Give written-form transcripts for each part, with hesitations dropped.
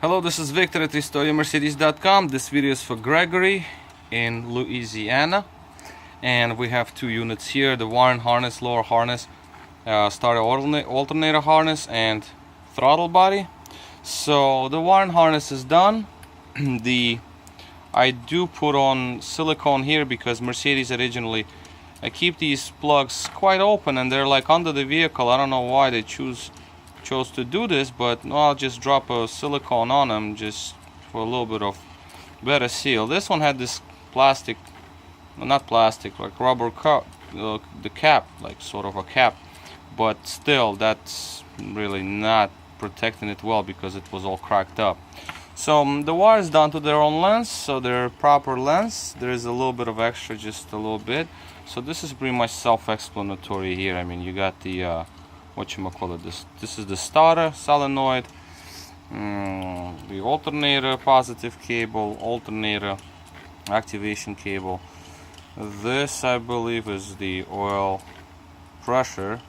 Hello, this is Victor at RestoreYourMercedes.com. This video is for Gregory in Louisiana, and we have two units here: the wiring harness, lower harness, starter alternator harness, and throttle body. So the wiring harness is done. I do put on silicone here because Mercedes originally keep these plugs quite open and they're like under the vehicle. I don't know why they chose to do this, but no, I'll just drop a silicone on them just for a little bit of better seal. This one had this plastic, not plastic, like rubber cup, the cap, like sort of a cap, but still that's really not protecting it well because it was all cracked up. So the wire is down to their own length, so their proper length. There is a little bit of extra, just a little bit. So this is pretty much self-explanatory here. I mean, you got the whatchamacallit, this is the starter solenoid, the alternator positive cable, alternator activation cable. This, I believe, is the oil pressure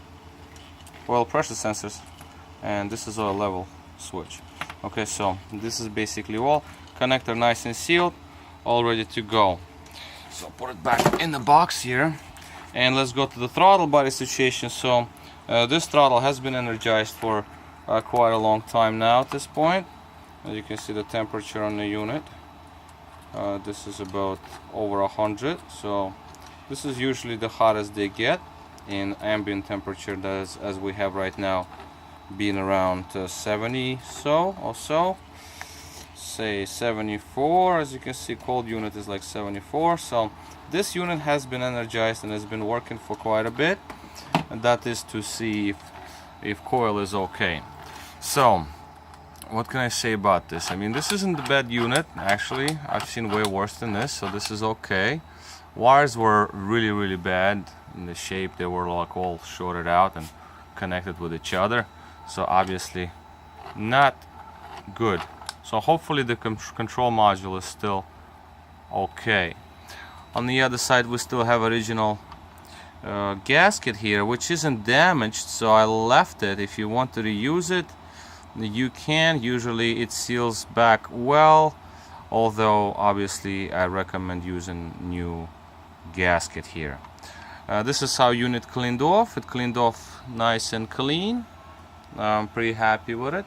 sensors, and this is oil level switch. Okay, so this is basically all. Connector nice and sealed, all ready to go. So put it back in the box here, and let's go to the throttle body situation. So this throttle has been energized for quite a long time now at this point. As you can see, the temperature on the unit, this is about over 100. So this is usually the hottest they get in ambient temperature, that is, as we have right now, being around 70 or so, say 74. As you can see, cold unit is like 74. So this unit has been energized and has been working for quite a bit, and that is to see if coil is okay. So what can I say about this? I mean, this isn't a bad unit, actually. I've seen way worse than this, so this is okay. Wires were really bad in the shape. They were like all shorted out and connected with each other, so obviously not good. So hopefully the control module is still okay. On the other side, we still have original gasket here, which isn't damaged, so I left it. If you want to reuse it, you can. Usually it seals back well, although obviously I recommend using new gasket here. This is how unit cleaned off. It cleaned off nice and clean. I'm pretty happy with it,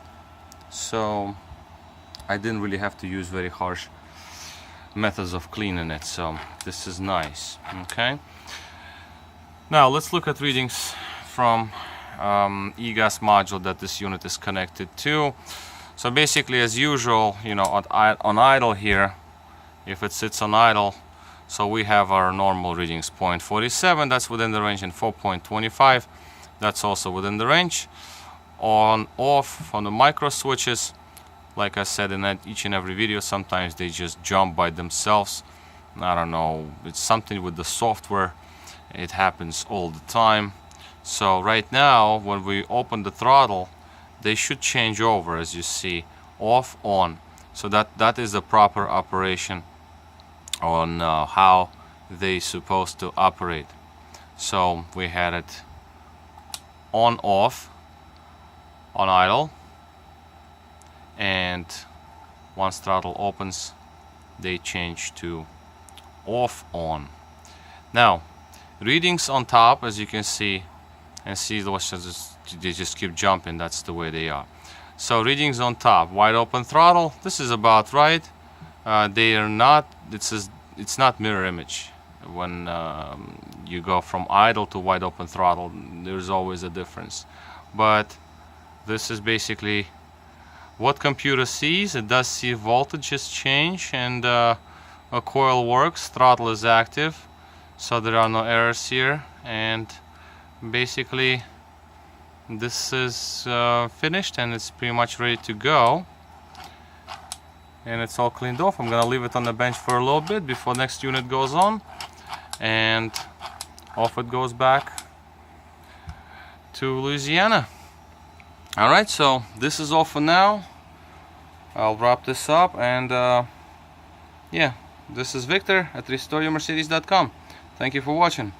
so I didn't really have to use very harsh methods of cleaning it, so this is nice. Okay, now let's look at readings from e-gas module that this unit is connected to. So basically, as usual, you know, on idle here, if it sits on idle, so we have our normal readings: 0.47, that's within the range, and 4.25, that's also within the range. On off, on the micro switches, like I said in each and every video, sometimes they just jump by themselves. I don't know, it's something with the software. It happens all the time. So right now, when we open the throttle, they should change over, as you see, off, on. So that is the proper operation on how they supposed to operate. So we had it on, off, on idle, and once throttle opens, they change to off, on. Now readings on top, as you can see, and see they just keep jumping. That's the way they are. So readings on top, wide open throttle, this is about right. They are not, it's not mirror image. When you go from idle to wide open throttle, there's always a difference, but this is basically what computer sees. It does see voltages change, and a coil works, throttle is active, so there are no errors here, and basically this is finished and it's pretty much ready to go, and it's all cleaned off. I'm gonna leave it on the bench for a little bit before next unit goes on, and off it goes back to Louisiana. Alright, so this is all for now. I'll wrap this up, and yeah, this is Victor at RestoreYourMercedes.com. Thank you for watching.